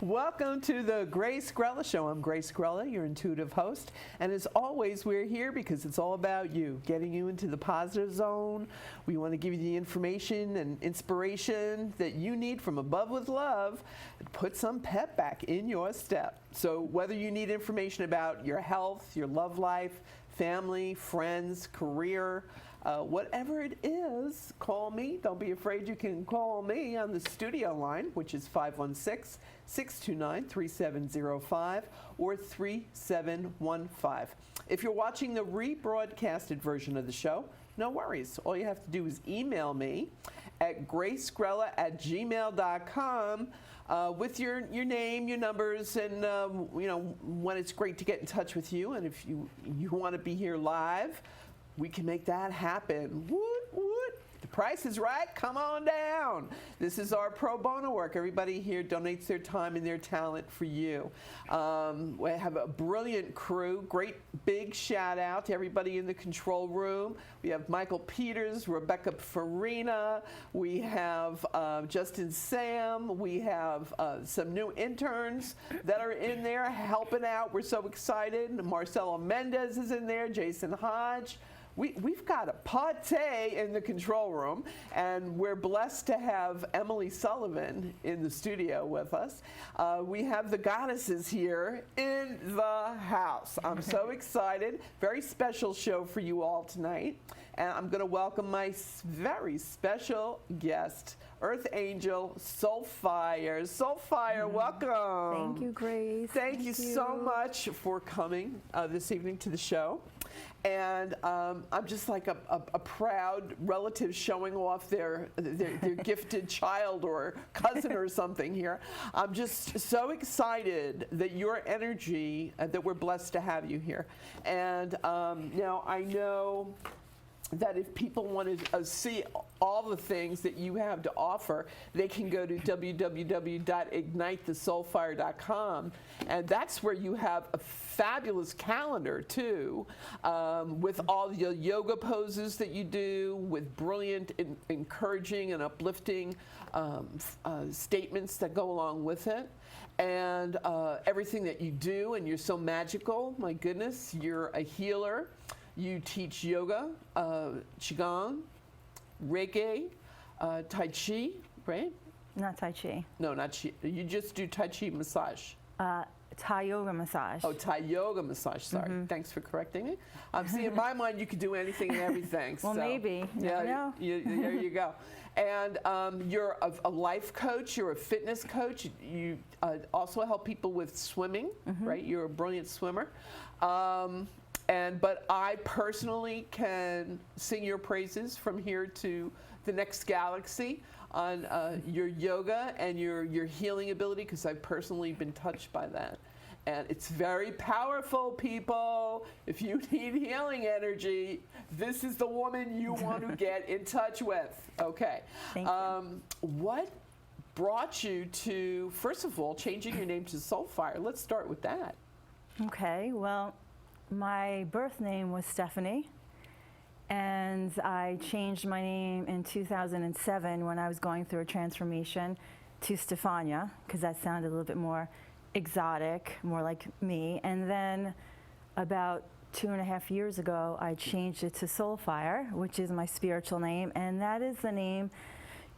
Welcome to the Grace Grella Show. I'm Grace Grella, your intuitive host. And as always, we're here because it's all about you, getting you into the positive zone. We want to give you the information and inspiration that you need from above with love and put some pep back in your step. So whether you need information about your health, your love life, family, friends, career, whatever it is, call me. Don't be afraid. You can call me on the studio line, which is 516-629-3705 or 3715. If you're watching the rebroadcasted version of the show, no worries. All you have to do is email me at gracegrella@gmail.com with your name, your numbers, and when it's great to get in touch with you. And if you want to be here live, we can make that happen. Woot, woot. The price is right. Come on down. This is our pro bono work. Everybody here donates their time and their talent for you. We have a brilliant crew. Great big shout out to everybody in the control room. We have Michael Peters, Rebecca Farina. We have Justin Sam. We have some new interns that are in there helping out. We're so excited. Marcelo Mendez is in there. Jason Hodge. We've got a party in the control room, and we're blessed to have Emily Sullivan in the studio with us. We have the goddesses here in the house. I'm so excited. Very special show for you all tonight. And I'm going to welcome my very special guest, Earth Angel Soulfire. Soulfire, welcome. Thank you, Grace. Thank you so much for coming this evening to the show. And I'm just like a proud relative showing off their gifted child or cousin or something here. I'm just so excited that your energy, that we're blessed to have you here. And now I know that if people want to see all the things that you have to offer, they can go to www.ignitethesoulfire.com, and that's where you have a fabulous calendar too, with all the yoga poses that you do, with brilliant, encouraging, and uplifting statements that go along with it. And everything that you do, and you're so magical. My goodness, you're a healer. You teach yoga, qigong, reiki, tai chi, right? Not tai chi. No, not chi. You just do tai chi massage. Thai yoga massage. Oh, Thai yoga massage. Sorry. Thanks for correcting me. See, in my mind, you could do anything and everything. Well, so, maybe. Yeah, there you go. And you're a life coach. You're a fitness coach. You also help people with swimming, right? You're a brilliant swimmer. But I personally can sing your praises from here to the next galaxy on your yoga and your healing ability, because I've personally been touched by that. And it's very powerful, people. If you need healing energy, this is the woman you want to get in touch with. Okay. Thank you. What brought you to, first of all, changing your name to Soulfire? Let's start with that. Okay, well, my birth name was Stephanie, and I changed my name in 2007 when I was going through a transformation to Stefania, because that sounded a little bit more exotic, more like me. And then about 2.5 years ago, I changed it to Soulfire, which is my spiritual name, and that is the name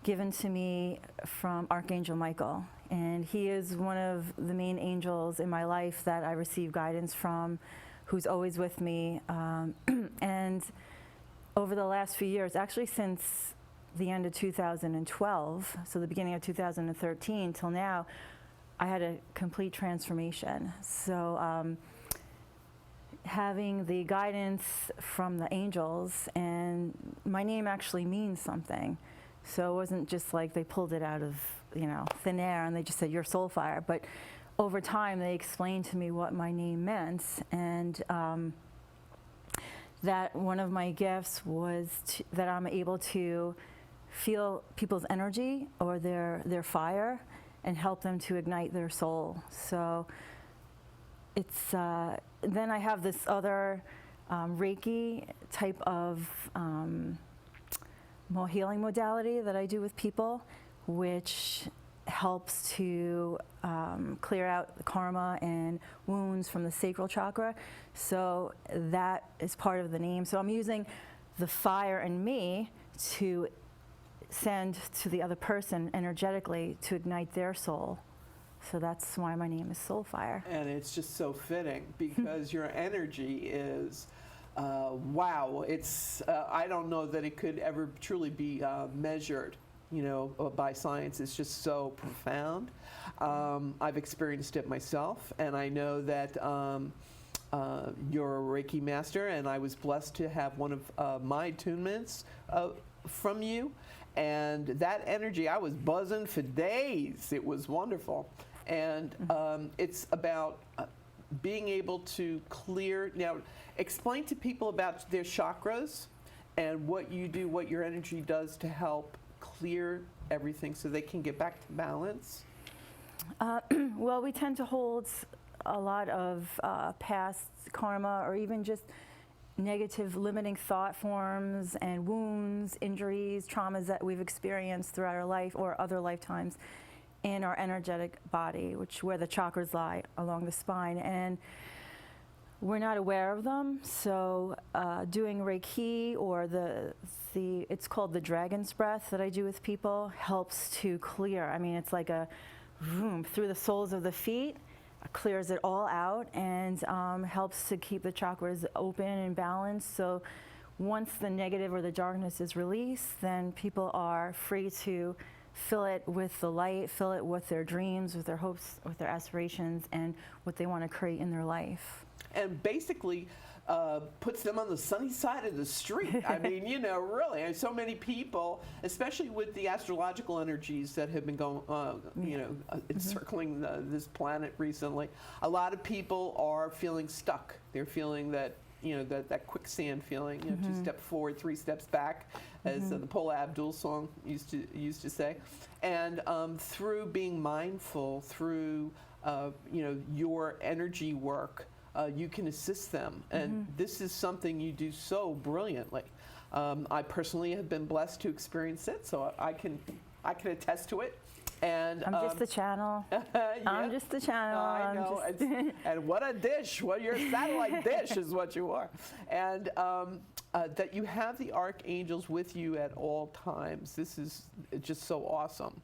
given to me from Archangel Michael. And he is one of the main angels in my life that I receive guidance from, who's always with me. And over the last few years, actually since the end of 2012, so the beginning of 2013 till now, I had a complete transformation. So having the guidance from the angels, and my name actually means something. So it wasn't just like they pulled it out of thin air and they just said, you're Soulfire. But over time, they explained to me what my name meant, and that one of my gifts was that I'm able to feel people's energy or their fire and help them to ignite their soul. So it's then I have this other Reiki type of more healing modality that I do with people, which helps to clear out the karma and wounds from the sacral chakra. So that is part of the name. So I'm using the fire in me to send to the other person energetically to ignite their soul. So that's why my name is Soulfire. And it's just so fitting because your energy is, wow. It's, I don't know that it could ever truly be measured, by science. It's just so profound. I've experienced it myself, and I know that you're a Reiki master, and I was blessed to have one of my attunements from you. And that energy, I was buzzing for days. It was wonderful. And it's about being able to clear. Now, explain to people about their chakras and what you do, what your energy does to help clear everything so they can get back to balance. Well, we tend to hold a lot of past karma or even just negative limiting thought forms and wounds, injuries, traumas that we've experienced throughout our life or other lifetimes in our energetic body, where the chakras lie along the spine, and we're not aware of them. So doing Reiki or it's called the dragon's breath that I do with people helps to clear. I mean, it's like a room through the soles of the feet, clears it all out, and helps to keep the chakras open and balanced. So once the negative or the darkness is released, then people are free to fill it with the light, fill it with their dreams, with their hopes, with their aspirations, and what they want to create in their life. And basically puts them on the sunny side of the street. I mean, really, and so many people, especially with the astrological energies that have been going, encircling this planet recently, a lot of people are feeling stuck. They're feeling that, that quicksand feeling, 2 steps forward, 3 steps back, as the Paula Abdul song used to say. And through being mindful, through your energy work, you can assist them, and this is something you do so brilliantly. I personally have been blessed to experience it, so I can attest to it. And I'm just the channel. Yeah. I'm just the channel. I know. And what a dish! What your satellite dish is what you are. And that you have the archangels with you at all times. This is just so awesome.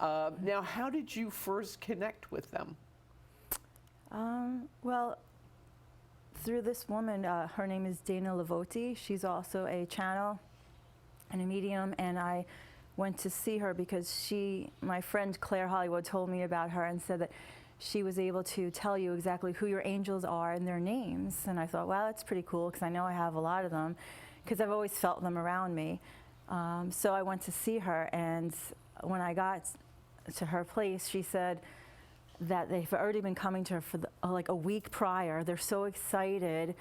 Now, how did you first connect with them? Well, through this woman, her name is Dana Lavoti. She's also a channel and a medium, and I went to see her because my friend Claire Hollywood told me about her and said that she was able to tell you exactly who your angels are and their names. And I thought, wow, that's pretty cool, because I know I have a lot of them, because I've always felt them around me. So I went to see her, and when I got to her place, she said that they've already been coming to her for like a week prior. They're so excited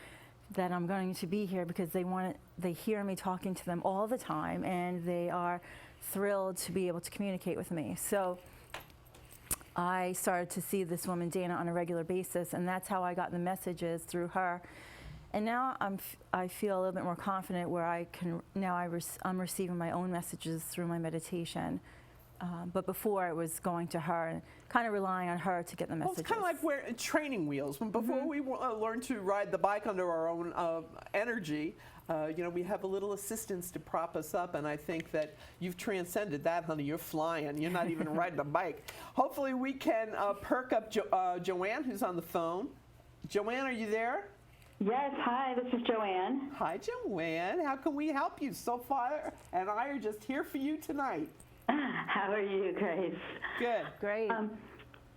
that I'm going to be here because they hear me talking to them all the time, and they are thrilled to be able to communicate with me. So I started to see this woman, Dana, on a regular basis, and that's how I got the messages through her. And now I feel a little bit more confident where I'm receiving my own messages through my meditation. But before, I was going to her and kind of relying on her to get the messages. Well, it's kind of like we're training wheels. Before we learn to ride the bike under our own energy, we have a little assistance to prop us up, and I think that you've transcended that, honey. You're flying. You're not even riding a bike. Hopefully, we can perk up Joanne, who's on the phone. Joanne, are you there? Yes, hi, this is Joanne. Hi, Joanne. How can we help you? Soulfire and I are just here for you tonight. How are you, Grace? Good. Great.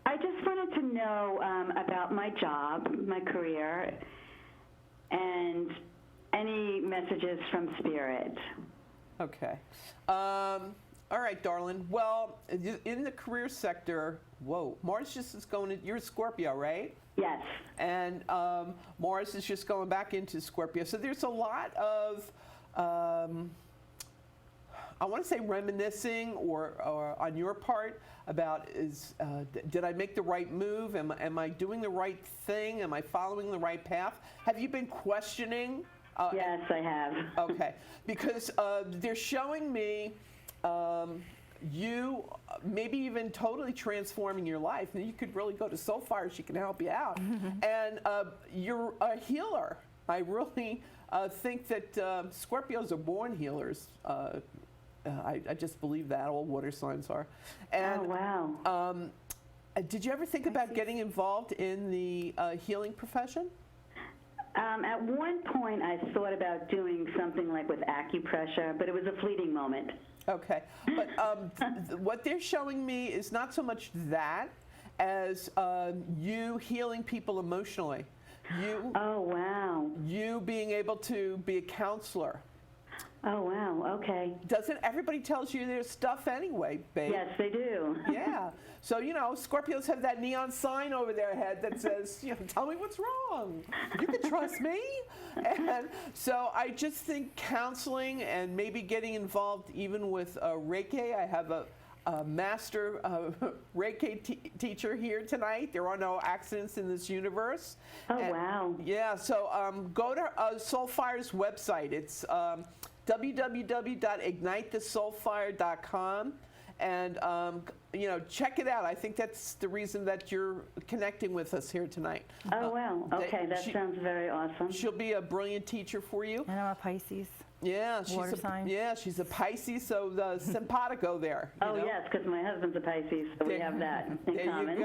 I just wanted to know about my job, my career, and any messages from Spirit. Okay. All right, darling. Well, in the career sector, Mars just is going to, you're a Scorpio, right? Yes. And Mars is just going back into Scorpio. So there's a lot of, I want to say reminiscing or on your part about did I make the right move? Am I doing the right thing? Am I following the right path? Have you been questioning? Yes, I have. Okay, because they're showing me you maybe even totally transforming your life. And you could really go to Soulfire. She can help you out. And you're a healer. I really think that Scorpios are born healers. I just believe that. All water signs are. And, oh, wow. Did you ever think about getting involved in the healing profession? At one point, I thought about doing something like with acupressure, but it was a fleeting moment. Okay, but what they're showing me is not so much that as you healing people emotionally. Oh, wow. You being able to be a counselor. Oh, wow. Okay. Doesn't everybody tells you there's stuff anyway, babe? Yes, they do. Yeah. So, Scorpios have that neon sign over their head that says, tell me what's wrong. You can trust me. And so I just think counseling and maybe getting involved even with Reiki. I have a master Reiki teacher here tonight. There are no accidents in this universe. Oh, wow. Yeah. So go to Soulfire's website. It's www.ignitethesoulfire.com, and check it out. I think that's the reason that you're connecting with us here tonight. Oh, wow. Okay, that sounds very awesome. She'll be a brilliant teacher for you. And I'm a Pisces. Yeah, Water sign. she's a Pisces, so simpatico there. Oh, yes, because my husband's a Pisces, so we have that in common.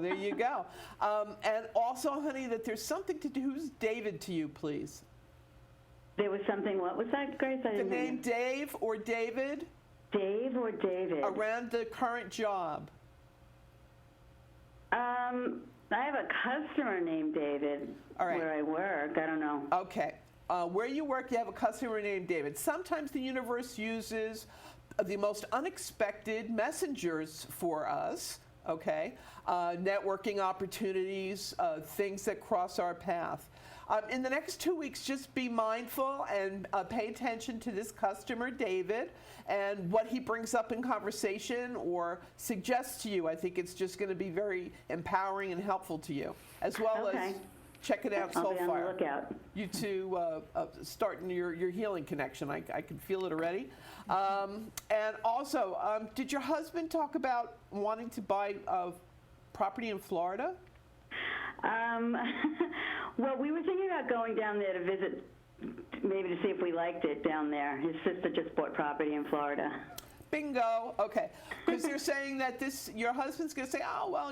There you go. And also, honey, that there's something to do. Who's David to you, please? There was something, what was that, Grace? I The didn't name Dave or David Dave or David? around the current job. I have a customer named David where I work. I don't know. Okay. Where you work, you have a customer named David. Sometimes the universe uses the most unexpected messengers for us, okay? Networking opportunities, things that cross our path. In the next 2 weeks, just be mindful and pay attention to this customer, David, and what he brings up in conversation or suggests to you. I think it's just going to be very empowering and helpful to you, as well as checking out I'll be on the Soulfire. lookout. You two starting your healing connection. I can feel it already. And also, did your husband talk about wanting to buy property in Florida? Well, we were thinking about going down there to visit, maybe to see if we liked it down there. His sister just bought property in Florida. Bingo. Okay. Because they're saying that your husband's going to say, oh, well,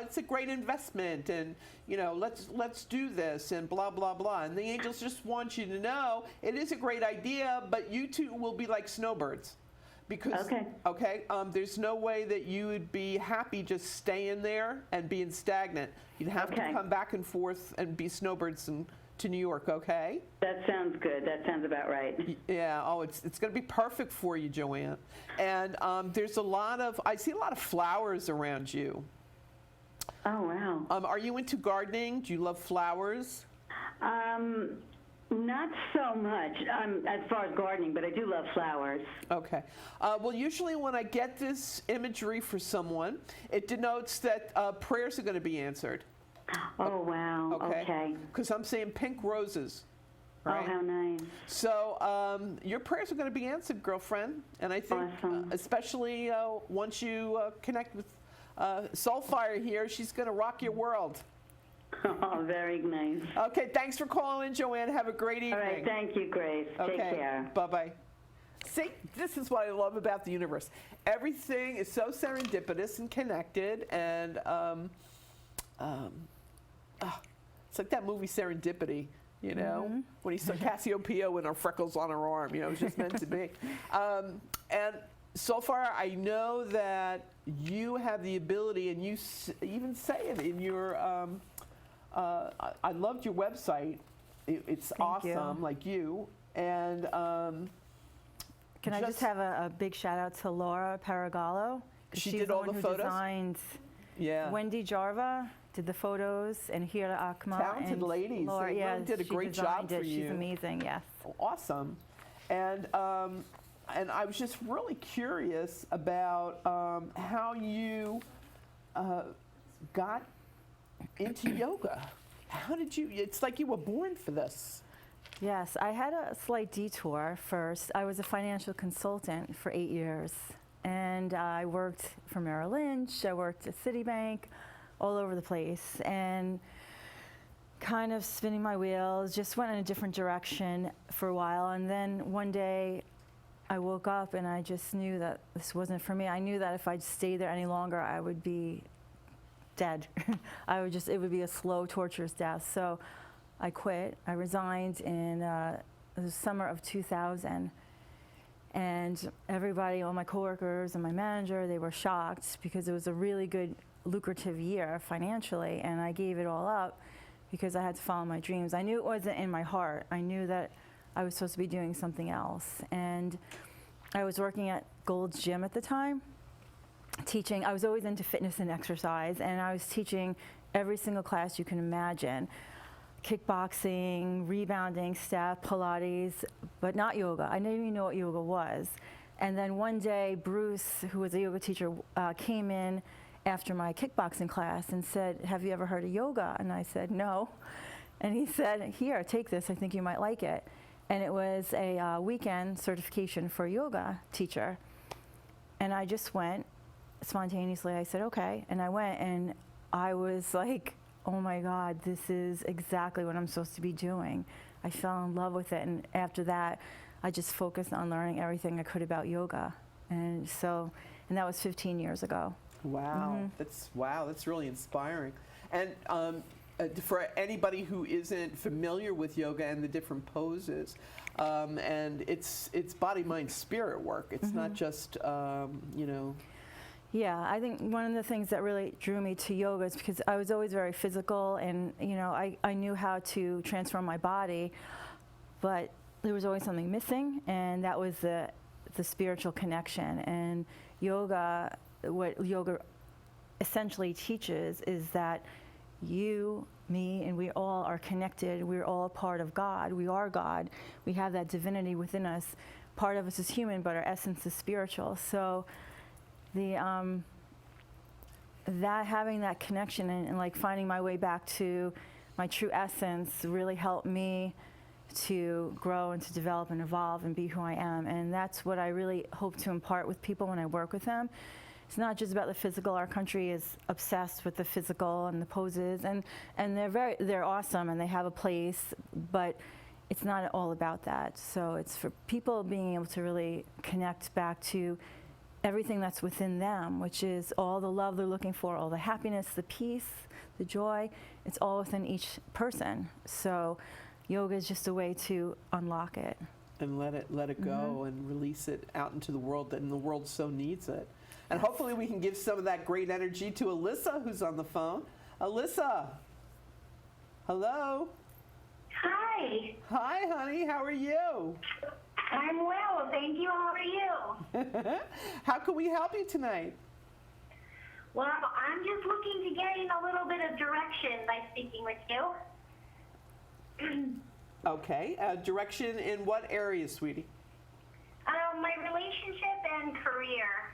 it's a great investment and, let's do this and blah, blah, blah. And the angels just want you to know it is a great idea, but you two will be like snowbirds. Because, there's no way that you would be happy just staying there and being stagnant. You'd have to come back and forth and be snowbirds to New York, okay? That sounds good. That sounds about right. Yeah, it's going to be perfect for you, Joanne. And there's I see a lot of flowers around you. Oh, wow. Are you into gardening? Do you love flowers? Not so much as far as gardening, but I do love flowers. Okay. Well, usually when I get this imagery for someone, it denotes that prayers are going to be answered. Oh, wow. Okay. Because I'm saying pink roses. Right? Oh, how nice. So your prayers are going to be answered, girlfriend. And I think especially once you connect with Soulfire here, she's going to rock your world. Oh, very nice. Okay, thanks for calling in, Joanne. Have a great evening. All right, thank you, Grace. Okay. Take care. Bye-bye. See, this is what I love about the universe. Everything is so serendipitous and connected, and it's like that movie Serendipity, when he saw Cassiopeia with her freckles on her arm. It was just meant to be. And so far, I know that you have the ability, and you even say it in your. I loved your website. It's awesome, like you. And can I just have a big shout out to Laura Paragallo? She She's did all the who photos. Designed Wendy Jarva did the photos, and Hira Akma. Talented and ladies. Laura, They really did a great job for you. She's amazing. Yes. Awesome. And I was just really curious about how you got into yoga. How did you? It's like you were born for this. Yes, I had a slight detour first. I was a financial consultant for 8 years. And I worked for Merrill Lynch, I worked at Citibank, all over the place, and kind of spinning my wheels, just went in a different direction for a while. And then one day I woke up and I just knew that this wasn't for me. I knew that if I stayed there any longer, I would be dead. It would be a slow, torturous death. So I quit. I resigned in the summer of 2000. And everybody, all my coworkers and my manager, they were shocked because it was a really good, lucrative year financially. And I gave it all up because I had to follow my dreams. I knew it wasn't in my heart. I knew that I was supposed to be doing something else. And I was working at Gold's Gym at the time, teaching. I was always into fitness and exercise, and I was teaching every single class you can imagine. Kickboxing, rebounding, step, Pilates, but not yoga. I didn't even know what yoga was. And then one day, Bruce, who was a yoga teacher, came in after my kickboxing class and said, "Have you ever heard of yoga?" And I said, "No." And he said, "Here, take this. I think you might like it." And it was a weekend certification for a yoga teacher. And I just went spontaneously. I said, "Okay." And I went, and I was like, oh my God, this is exactly what I'm supposed to be doing. I fell in love with it. And after that, I just focused on learning everything I could about yoga. And that was 15 years ago. Wow, that's really inspiring. And for anybody who isn't familiar with yoga and the different poses, and it's body, mind, spirit work. It's not just Yeah, I think one of the things that really drew me to yoga is because I was always very physical, and I knew how to transform my body, but there was always something missing, and that was the spiritual connection. And yoga, what yoga essentially teaches is that you, me, and we all are connected. We're all a part of God. We are God. We have that divinity within us. Part of us is human, but our essence is spiritual. So that having that connection and like finding my way back to my true essence really helped me to grow and to develop and evolve and be who I am. And that's what I really hope to impart with people when I work with them. It's not just about the physical. Our country is obsessed with the physical and the poses, and they're awesome and they have a place, but it's not all about that. So it's for people being able to really connect back to everything that's within them, which is all the love they're looking for, all the happiness, the peace, the joy. It's all within each person. So yoga is just a way to unlock it. And let it go and release it out into the world, and the world so needs it. And hopefully we can give some of that great energy to Alyssa, who's on the phone. Alyssa, hello. Hi. Hi, honey. How are you? I'm well, thank you. How are you? How can we help you tonight? Well, I'm just looking to gain a little bit of direction by speaking with you. Okay. Direction in what area, sweetie? My relationship and career.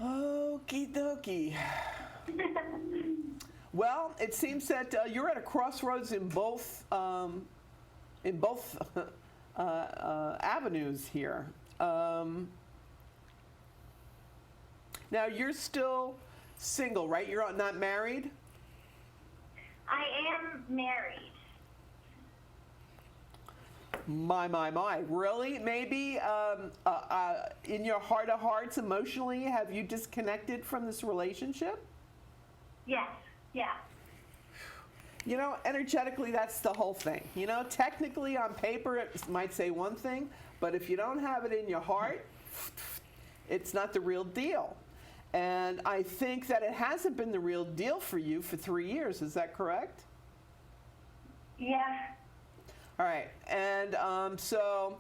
Okie dokie. Well, it seems that you're at a crossroads in both avenues here. Now you're still single, right? You're not married? I am married. My. Really? Maybe in your heart of hearts, emotionally, have you disconnected from this relationship? Yes, yeah. Energetically, that's the whole thing. Technically on paper, it might say one thing, but if you don't have it in your heart, it's not the real deal. And I think that it hasn't been the real deal for you for 3 years. Is that correct? Yeah. All right. And so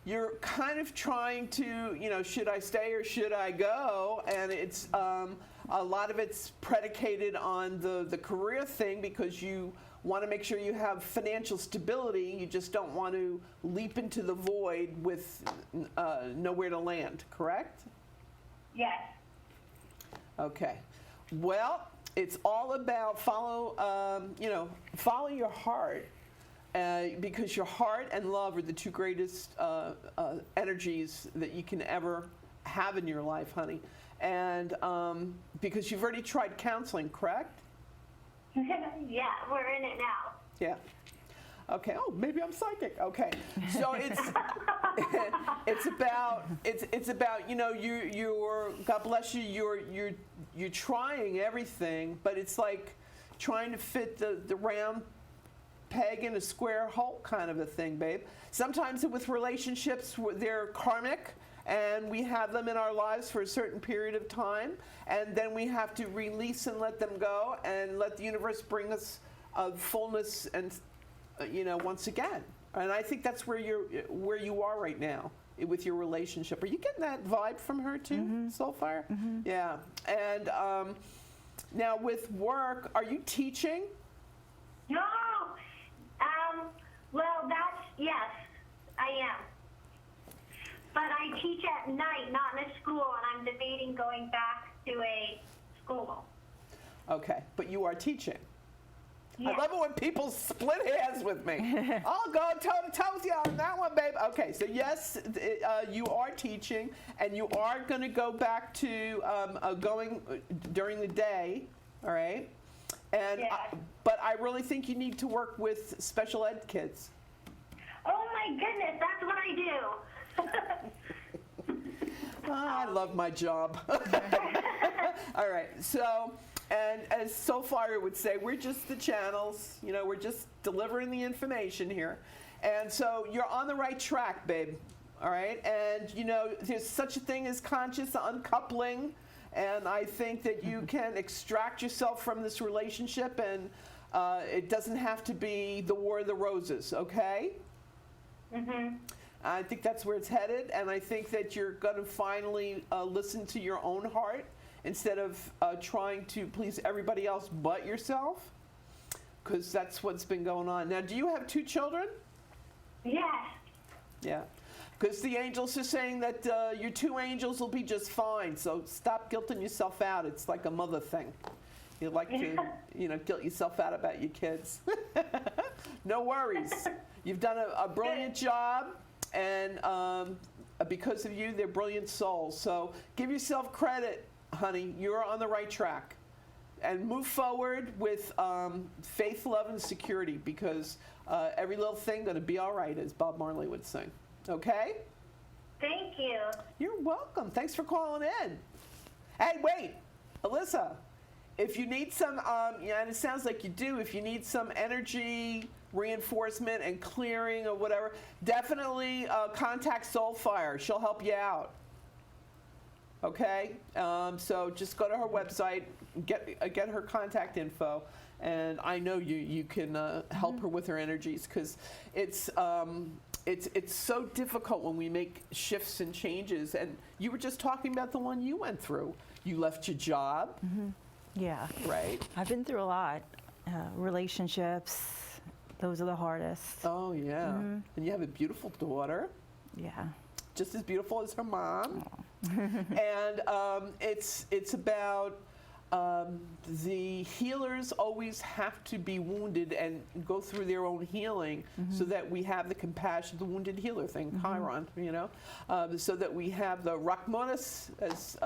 you're kind of trying to, should I stay or should I go? And it's a lot of it's predicated on the career thing because you want to make sure you have financial stability. You just don't want to leap into the void with nowhere to land, correct? Yes. Okay. Well, it's all about follow your heart. because your heart and love are the two greatest energies that you can ever have in your life, honey. And because you've already tried counseling, correct? Yeah, we're in it now. Yeah. Okay. Oh, maybe I'm psychic. Okay. So it's it's about you're God bless you, you're trying everything, but it's like trying to fit the round peg in a square hole kind of a thing, babe. Sometimes with relationships, they're karmic, and we have them in our lives for a certain period of time, and then we have to release and let them go, and let the universe bring us fullness and once again. And I think that's where you are right now with your relationship. Are you getting that vibe from her too, Soulfire? Yeah. And now with work, are you teaching? No. Well, yes, I am. But I teach at night, not in a school, and I'm debating going back to a school. Okay, but you are teaching. Yes. I love it when people split hairs with me. I'll go toe to toe with you on that one, babe. Okay, so yes, you are teaching, and you are going to go back to going during the day, all right? And Yes. But I really think you need to work with special ed kids. Oh my goodness, that's what I do. I love my job. All right, so, and as Soulfire would say, we're just the channels, we're just delivering the information here. And so you're on the right track, babe, all right? And, there's such a thing as conscious uncoupling, and I think that you can extract yourself from this relationship, and it doesn't have to be the War of the Roses, okay? Mm-hmm. I think that's where it's headed, and I think that you're going to finally listen to your own heart instead of trying to please everybody else but yourself, because that's what's been going on. Now, do you have 2 children? Yes. Yeah, because the angels are saying that your 2 angels will be just fine, so stop guilting yourself out. It's like a mother thing. You like to, guilt yourself out about your kids. No worries. You've done a brilliant job, and because of you, they're brilliant souls. So give yourself credit, honey. You're on the right track. And move forward with faith, love, and security, because every little thing going to be all right, as Bob Marley would sing. Okay? Thank you. You're welcome. Thanks for calling in. Hey, wait, Alyssa. If you need some, and it sounds like you do, if you need some energy reinforcement and clearing or whatever, definitely contact Soulfire. She'll help you out. Okay? So just go to her website, get her contact info, and I know you can help her with her energies, because it's so difficult when we make shifts and changes. And you were just talking about the one you went through. You left your job. Yeah. Right. I've been through a lot. Relationships, those are the hardest. Oh, yeah. And you have a beautiful daughter, Yeah. just as beautiful as her mom. And it's about the healers always have to be wounded and go through their own healing, so that we have the compassion, the wounded healer thing, Chiron, so that we have the Rachmanis, as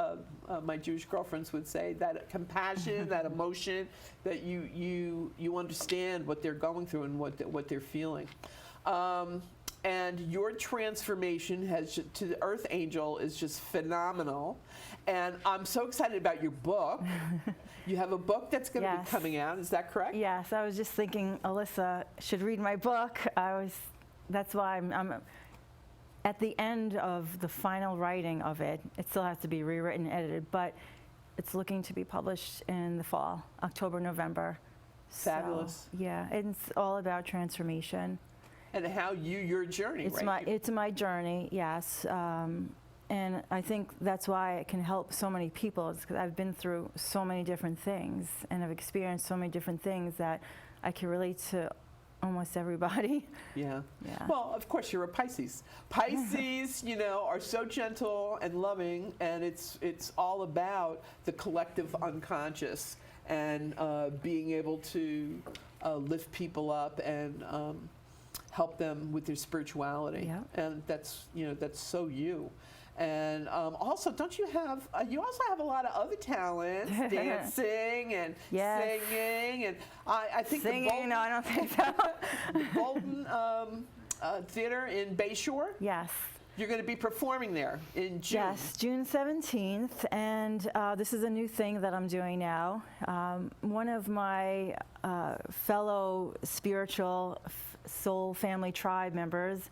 my Jewish girlfriends would say, that compassion, that emotion, that you understand what they're going through and what they're feeling. And your transformation to the Earth Angel is just phenomenal. And I'm so excited about your book. You have a book that's going to be coming out. Is that correct? Yes, I was just thinking Alyssa should read my book. That's why I'm at the end of the final writing of it. It still has to be rewritten, edited, but it's looking to be published in the fall, October, November. Fabulous. So, yeah, it's all about transformation. And how your journey, right? It's my journey, yes. And I think that's why it can help so many people. It's 'cause I've been through so many different things, and I've experienced so many different things that I can relate to almost everybody. Yeah. Yeah. Well, of course, you're a Pisces. Pisces, are so gentle and loving, and it's all about the collective unconscious and being able to lift people up and help them with their spirituality. Yeah. And that's, that's so you. And also, don't you have, you also have a lot of other talents, dancing and Yes. singing. And I think Singing? No, I don't think so. the Bolton Theater in Bayshore, Yes. you're going to be performing there in June. Yes, June 17th, and this is a new thing that I'm doing now. One of my fellow spiritual soul family tribe members,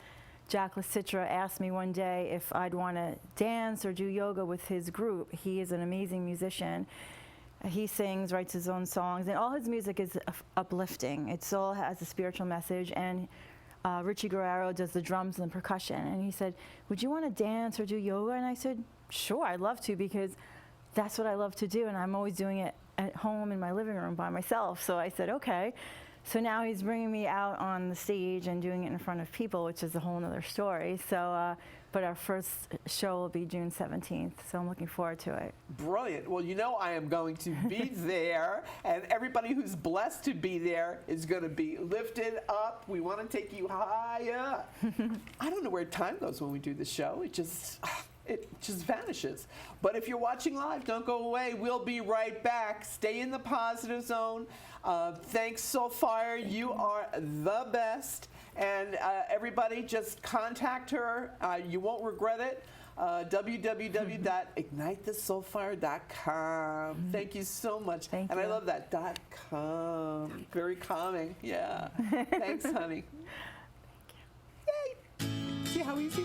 Jack Lasitra, asked me one day if I'd want to dance or do yoga with his group. He is an amazing musician. He sings, writes his own songs, and all his music is uplifting. It all has a spiritual message, and Richie Guerrero does the drums and the percussion. And he said, would you want to dance or do yoga? And I said, sure, I'd love to, because that's what I love to do, and I'm always doing it at home in my living room by myself. So I said, okay. So now he's bringing me out on the stage and doing it in front of people, which is a whole other story. So, but our first show will be June 17th, so I'm looking forward to it. Brilliant. Well, I am going to be there, and everybody who's blessed to be there is going to be lifted up. We want to take you higher. I don't know where time goes when we do the show. It just vanishes. But if you're watching live, don't go away. We'll be right back. Stay in the positive zone. Thanks, Soulfire. You are the best. And everybody, just contact her. You won't regret it. www.ignitethesoulfire.com. Thank you so much. Thank and you. I love that .com. Very calming. Yeah. Thanks, honey. Thank you. Yay. See how easy?